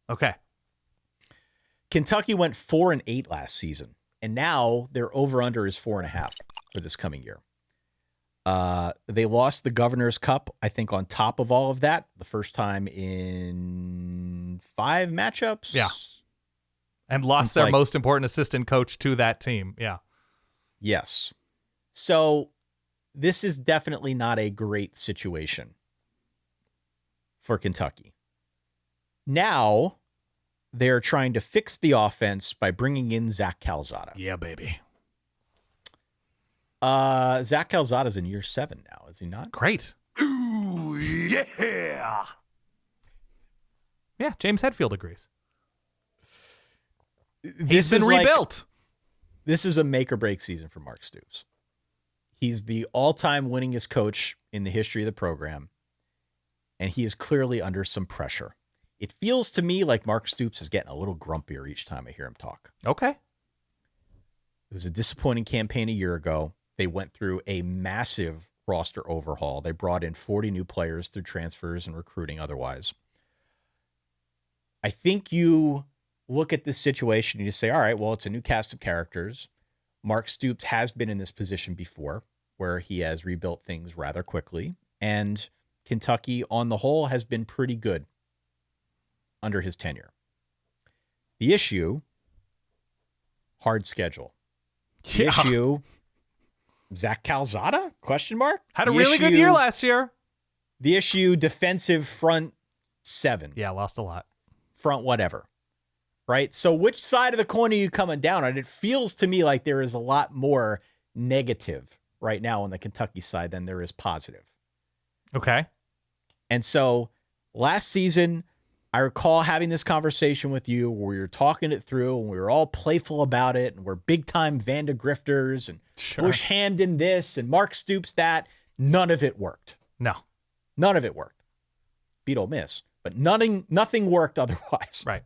Okay. Kentucky went 4-8 last season, and now their over-under is 4.5 for this coming year. They lost the Governor's Cup, I think, on top of all of that, the first time in 5 matchups. Yeah. And lost their most important assistant coach to that team. Yeah. Yes. So this is definitely not a great situation for Kentucky. Now they're trying to fix the offense by bringing in Zach Calzada. Yeah, baby. Zach Calzada's in year 7 now, is he not? Great. Ooh, yeah. Yeah, James Hetfield agrees. He's been rebuilt. This is a make or break season for Mark Stoops. He's the all-time winningest coach in the history of the program, and he is clearly under some pressure. It feels to me like Mark Stoops is getting a little grumpier each time I hear him talk. Okay. It was a disappointing campaign a year ago. They went through a massive roster overhaul. They brought in 40 new players through transfers and recruiting otherwise. I think you look at this situation and you say, all right, well, it's a new cast of characters. Mark Stoops has been in this position before where he has rebuilt things rather quickly. And Kentucky, on the whole, has been pretty good under his tenure. The issue, hard schedule. The issue, Zach Calzada? Question mark? Had a really good year last year. The issue, defensive front 7. Yeah, lost a lot. Front whatever. Right? So which side of the coin are you coming down on? It feels to me like there is a lot more negative right now on the Kentucky side than there is positive. Okay. And so last season, I recall having this conversation with you where we were talking it through and we were all playful about it and we're big-time Vanda grifters and Bush Hamden this and Mark Stoops that. None of it worked. No. None of it worked. Beat Ole Miss. But nothing worked otherwise. Right.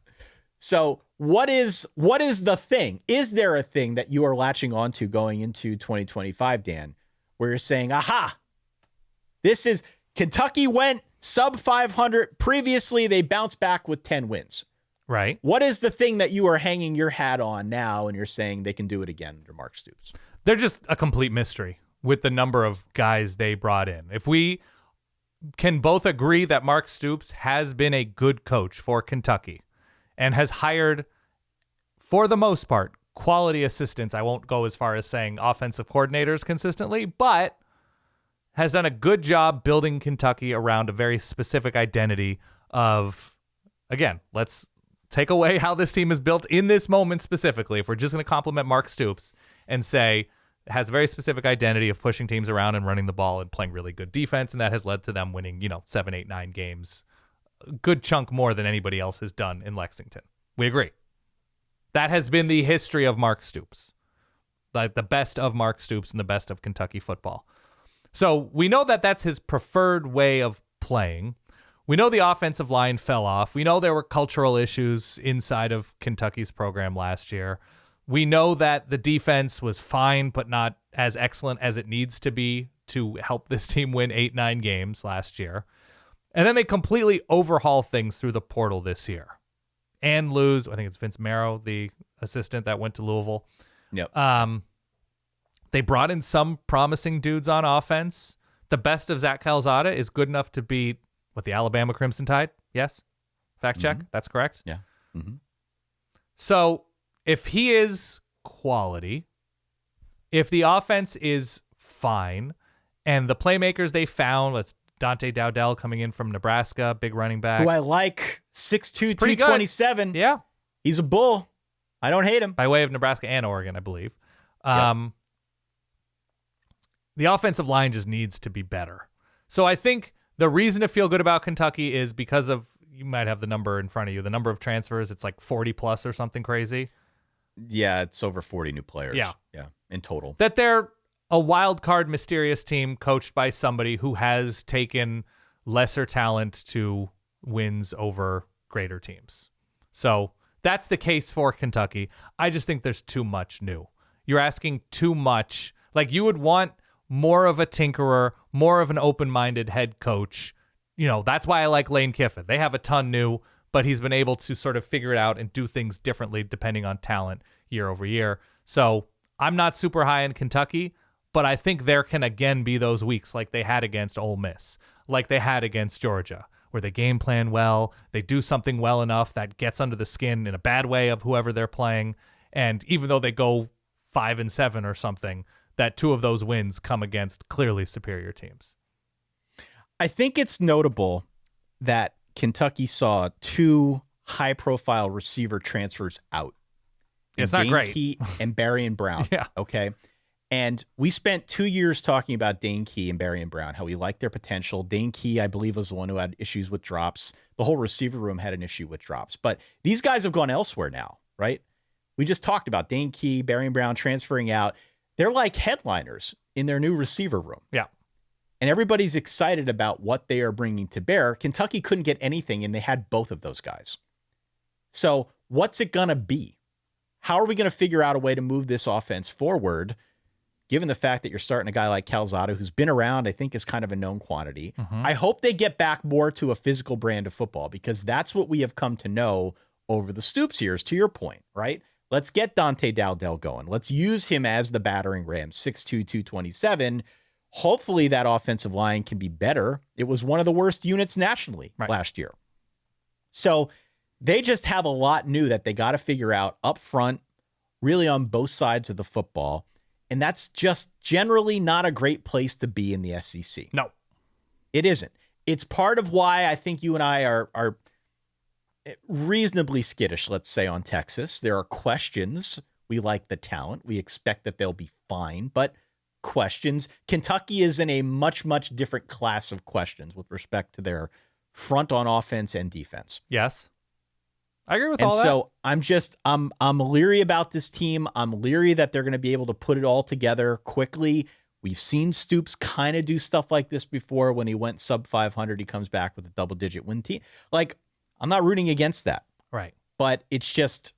So what is the thing? Is there a thing that you are latching onto going into 2025, Dan, where you're saying, aha, this is Kentucky went sub 500. Previously, they bounced back with 10 wins. Right. What is the thing that you are hanging your hat on now and you're saying they can do it again under Mark Stoops? They're just a complete mystery with the number of guys they brought in. If we can both agree that Mark Stoops has been a good coach for Kentucky and has hired, for the most part, quality assistants. I won't go as far as saying offensive coordinators consistently, but has done a good job building Kentucky around a very specific identity of, again, let's take away how this team is built in this moment specifically. If we're just going to compliment Mark Stoops and say it has a very specific identity of pushing teams around and running the ball and playing really good defense, and that has led to them winning, 7, 8, 9 games, a good chunk more than anybody else has done in Lexington. We agree. That has been the history of Mark Stoops, like the best of Mark Stoops and the best of Kentucky football. So we know that that's his preferred way of playing. We know the offensive line fell off. We know there were cultural issues inside of Kentucky's program last year. We know that the defense was fine, but not as excellent as it needs to be to help this team win 8, 9 games last year. And then they completely overhaul things through the portal this year and lose. I think it's Vince Marrow, the assistant that went to Louisville. Yep. They brought in some promising dudes on offense. The best of Zach Calzada is good enough to beat the Alabama Crimson Tide. Yes. Fact check. Mm-hmm. That's correct. Yeah. Mm-hmm. So if he is quality, if the offense is fine, and the playmakers they found, let's Dante Dowdell coming in from Nebraska, big running back. Who I like, 6'2", 227. Yeah. He's a bull. I don't hate him. By way of Nebraska and Oregon, I believe. Yep. The offensive line just needs to be better. So I think the reason to feel good about Kentucky is because of, you might have the number in front of you, the number of transfers, it's like 40 plus or something crazy. Yeah, it's over 40 new players. Yeah, in total. That they're a wild card, mysterious team coached by somebody who has taken lesser talent to wins over greater teams. So that's the case for Kentucky. I just think there's too much new. You're asking too much. Like, you would want more of a tinkerer, more of an open-minded head coach. That's why I like Lane Kiffin. They have a ton new, but he's been able to sort of figure it out and do things differently depending on talent year over year. So I'm not super high in Kentucky, but I think there can again be those weeks like they had against Ole Miss, like they had against Georgia, where they game plan well, they do something well enough that gets under the skin in a bad way of whoever they're playing. And even though they go 5-7 or something, that 2 of those wins come against clearly superior teams. I think it's notable that Kentucky saw 2 high-profile receiver transfers out. It's not great. Dane Key and Barry Brown. Yeah. Okay. And we spent 2 years talking about Dane Key and Barry Brown, how we liked their potential. Dane Key, I believe, was the one who had issues with drops. The whole receiver room had an issue with drops. But these guys have gone elsewhere now, right? We just talked about Dane Key, Barry Brown transferring out. They're like headliners in their new receiver room. Yeah. And everybody's excited about what they are bringing to bear. Kentucky couldn't get anything, and they had both of those guys. So what's it going to be? How are we going to figure out a way to move this offense forward, given the fact that you're starting a guy like Calzada, who's been around, I think is kind of a known quantity. I hope they get back more to a physical brand of football, because that's what we have come to know over the Stoops years, to your point, right? Let's get Dante Dowdell going. Let's use him as the battering ram, 6'2", 227. Hopefully that offensive line can be better. It was one of the worst units nationally last year. So they just have a lot new that they got to figure out up front, really on both sides of the football. And that's just generally not a great place to be in the SEC. No, it isn't. It's part of why I think you and I are reasonably skittish, let's say, on Texas. There are questions. We like the talent. We expect that they'll be fine, but questions. Kentucky is in a much, much different class of questions with respect to their front on offense and defense. Yes. I agree with all that. And so I'm leery about this team. I'm leery that they're going to be able to put it all together quickly. We've seen Stoops kind of do stuff like this before. When he went sub 500, he comes back with a double-digit win team. Like, I'm not rooting against that. Right. But it's just,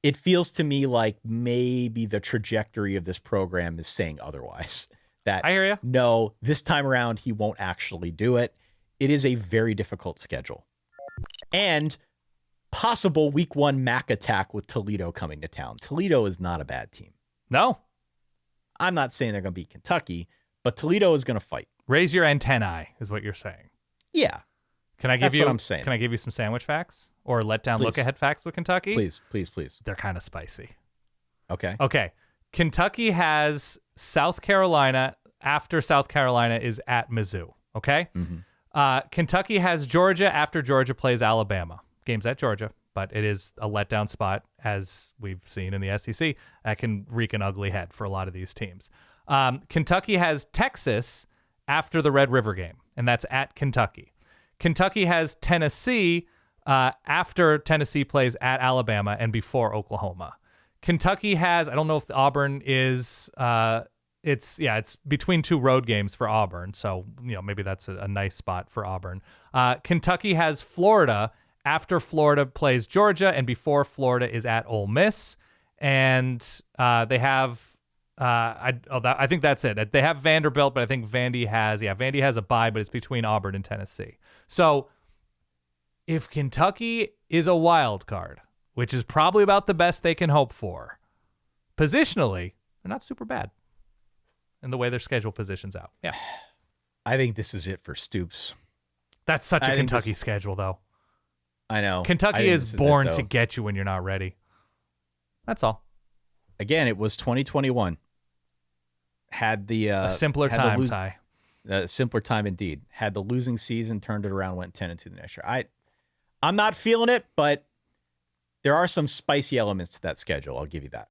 it feels to me like maybe the trajectory of this program is saying otherwise. That I hear you. No, this time around, he won't actually do it. It is a very difficult schedule. And possible week 1 MAC attack with Toledo coming to town. Toledo is not a bad team. No. I'm not saying they're going to beat Kentucky, but Toledo is going to fight. Raise your antennae is what you're saying. Yeah. Can I give That's you what I'm saying. Can I give you some sandwich facts or letdown Please. look ahead facts with Kentucky? Please. They're kind of spicy. Okay. Kentucky has South Carolina after South Carolina is at Mizzou. Okay. Kentucky has Georgia after Georgia plays Alabama. Game's at Georgia, but it is a letdown spot, as we've seen in the SEC. That can wreak an ugly head for a lot of these teams. Kentucky has Texas after the Red River game, and that's at Kentucky. Kentucky has Tennessee after Tennessee plays at Alabama and before Oklahoma. Kentucky has, I don't know if Auburn is, it's between 2 road games for Auburn. So, maybe that's a nice spot for Auburn. Kentucky has Florida after Florida plays Georgia and before Florida is at Ole Miss. And they have, I think that's it. They have Vanderbilt, but I think Vandy has a bye, but it's between Auburn and Tennessee. So if Kentucky is a wild card, which is probably about the best they can hope for, positionally, they're not super bad in the way their schedule positions out. Yeah. I think this is it for Stoops. That's such a Kentucky schedule, though. I know. Kentucky is born to get you when you're not ready. That's all. Again, it was 2021. Had the a simpler time, Ty. A simpler time indeed. Had the losing season, turned it around, went 10-2 the next year. I'm not feeling it, but there are some spicy elements to that schedule. I'll give you that.